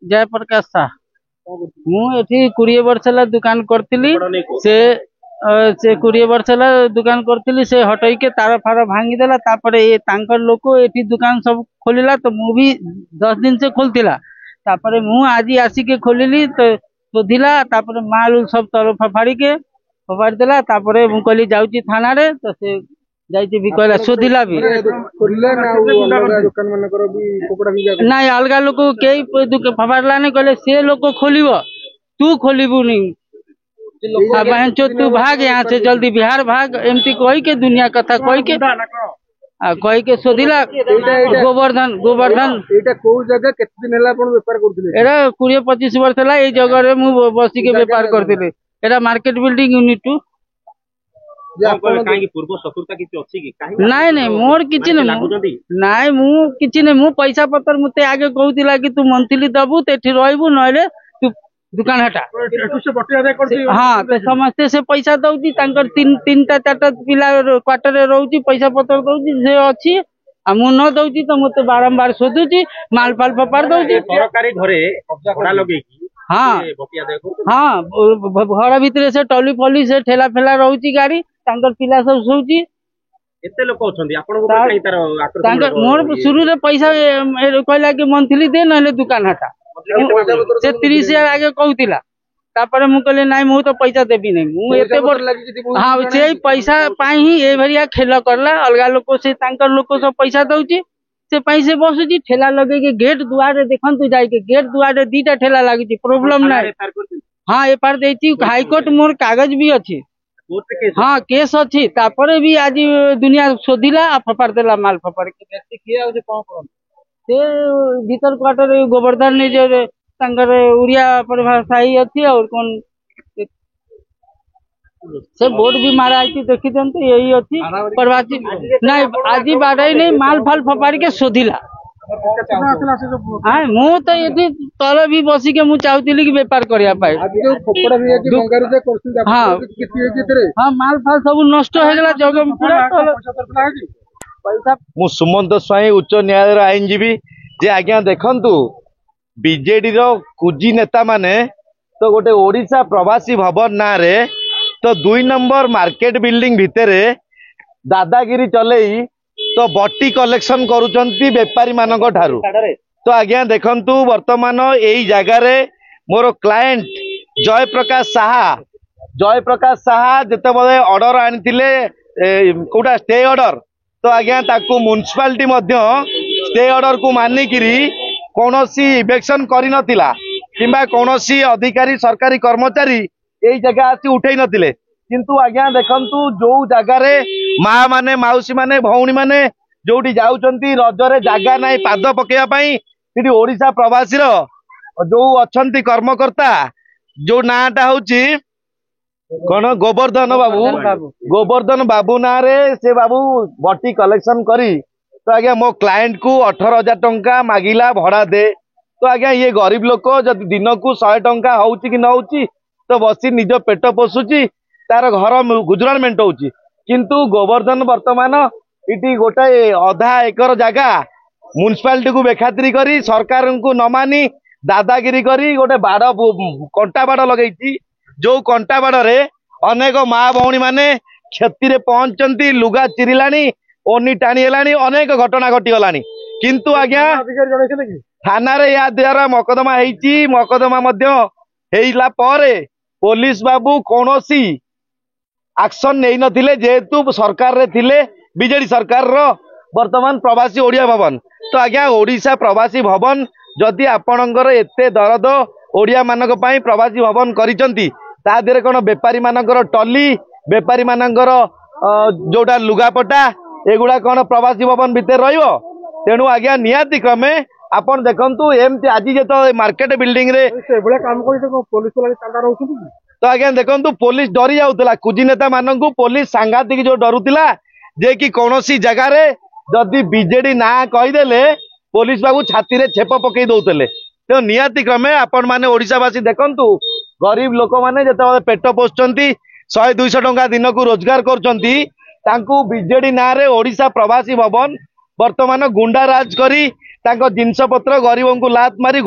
जयप्रकाश शाह मुझे 20 वर्ष है दुकान करी से 20 वर्ष है दुकान करी से हटई के तार फार भांगीदेला लोक ये दुकान सब खोलला तो मु भी 10 दिन से खोलता मु आज आसिक खोलली तो शोधिला माल सब तल फाड़ी के फोपाड़ी देला मु कहली जाऊँगी थाना रे तो से जाइए भी कहला शोधिला भी ना अलग लोक कई फफाड़ला नहीं कहले से लोक खोल तू खोलबू नहीं बहन चो तू भाग यहाँ से जल्दी बिहार भाग एमती कही के दुनिया कथा कही के शोधिला गोवर्धन गोवर्धन एटा 20-25 वर्ष है ये जगह मुझे बसिक बेपार करती एटा मार्केट बिल्डिंग यूनिट 2 नाई नहीं मोर किसी नाई मु पैसा पतर मत आगे कहूला कि तू मंथली दबू तो रहबू ना तू दुकान हटा हाँ तो समस्ते से पैसा दौची तीन टा 4टा पिला क्वार्टर रोची पैसा पतर दौची से अच्छी मु न दौची तो मत बारंबार शोधुची माल फाल फपाड़ दौची हाँ हाँ घर भितर से टली फली से ठेला फेला रोची गाड़ी पिला सब सोची मोर शुरू पैसा कहला कि मंथली दे ना दुकान हटा से 30,000 आगे कहूला मु कहले ना मु तो पैसा देवी नहीं हाँ से पैसा ही ये भरिया खेल करला अलग लोक से लोक सब पैसा दौची से से बसुची ठेला लगे के गेट दुआरे देखु जाके गेट दुआरे 2टा ठेला लगी प्रोब्लेम ना हाँ एफआईआर देती हाईकोर्ट मोर कागज भी अच्छी हाँ केस अच्छी भी आज दुनिया शोधिला फपाड़ देला माल फपाड़ के से भीतर क्वार्टर गोवर्धन उड़िया परिभाषाई अच्छी और कौन से बोर्ड भी मारा है देखी दिखते यही अच्छी प्रवासी नहीं आज बाढ़ नहीं माल फाल फपाड़ी के शोधिला हाँ मु तो ये तल भी बसिक मुझे चाहूली कि बेपार करने हाँ हाँ माल फाल सब नष्ट होगा जगह मु सुमंत स्वाई उच्च न्यायालय आईनजीवी जे आज्ञा देखंतु बीजेडी रो कुजी नेता माने तो गोटे ओडिशा प्रवासी भवन ना रे तो 2 नंबर मार्केट बिल्डिंग भितरे दादागिरी चलई तो बट्टी कलेक्शन करुचंती बेपारी मानक ठारू तो आज्ञा देखंतु वर्तमान एई जगह रे मोर क्लाएंट जयप्रकाश साहा जते बळे ऑर्डर आनिथिले कोटा स्टे ऑर्डर तो आज्ञा ताकू म्युनिसिपालिटी मध्य स्टे ऑर्डर को मानिकिरी कौनसी इवेक्शन करी नथिला किंबा कौनसी अधिकारी सरकारी कर्मचारी यही जगह आसी उठे नथिले किंतु आज्ञा देखंतु जो जगह रे माँ माने माउसी माने भौणी माने जोटी जाउचंती रजरे जगह नाही पाद पकेया पई तिडी ओडिशा प्रवासी रो जो अछंती कर्मकर्ता जो नाटा होची कौन गोवर्धन बाबू ना रे से बाबू बटी कलेक्शन करी तो आज्ञा मो क्लाएंट को 18,000 टंका मागिला भड़ा दे तो आज्ञा ये गरीब लोक जब दिन को 100 टंका होउची कि न होउची तो बसी निज पेट पोषुची तार घर गुजराण मेंटौची किंतु गोवर्धन वर्तमान इटी गोटे अधा एकर जगह म्युनिसिपालिटी को बेखातिरी करी सरकार को न मानी दादागिरी करी गोटे बाड़ कंटा बाड़ लगेची जो कंटा बाड़ रे अनेक माँ भौणी माने क्षति रे पहुंचती लुगा चिरिलानी ओनी टाणी अनेक घटना घटीगलानी किंतु आज्ञा थाना रे या द्वारा मकदमा हेची मकदमा मध्य हेइला परे पुलिस बाबू कौनसी एक्शन नहीं नथिले जेहेतु सरकार रे थिले बीजेडी सरकार रो वर्तमान प्रवासी ओडिया भवन तो आज्ञा ओडिशा प्रवासी भवन जदि आपणकर एते दरद ओडिया मानक पई प्रवासी भवन करिसंती ता देरे कोन बेपारी मानकर टली बेपारी मानकर जोटा लुगापटा एगुड़ा कौन प्रवासी भवन भितर रहिबो तेणु आज्ञा निहाती क्रमे आपण देखंतु एमती आज जो मार्केट बिल्डिंग रे काम पुलिस तो आज्ञा देखंतु पुलिस डरी जाउतला कुजी नेता मानकू पुलिस सांघातिक जो डरुतिला जे कि कौनसी जगह रे जदि बीजेडी ना कहीदेले पुलिस बाबू छाती रे छेप पकई दउतले तो निहाती क्रमे आपण माने ओडिशावासी देखंतु गरीब लोक माने जते पेट पोषचंती 100-200 टंका दिन को रोजगार करचंती तांकू बीजेडी ना रे ओडिशा प्रवासी भवन वर्तमान गुंडा राज करी तांको जिनस पत्र गरीबों को लात मारी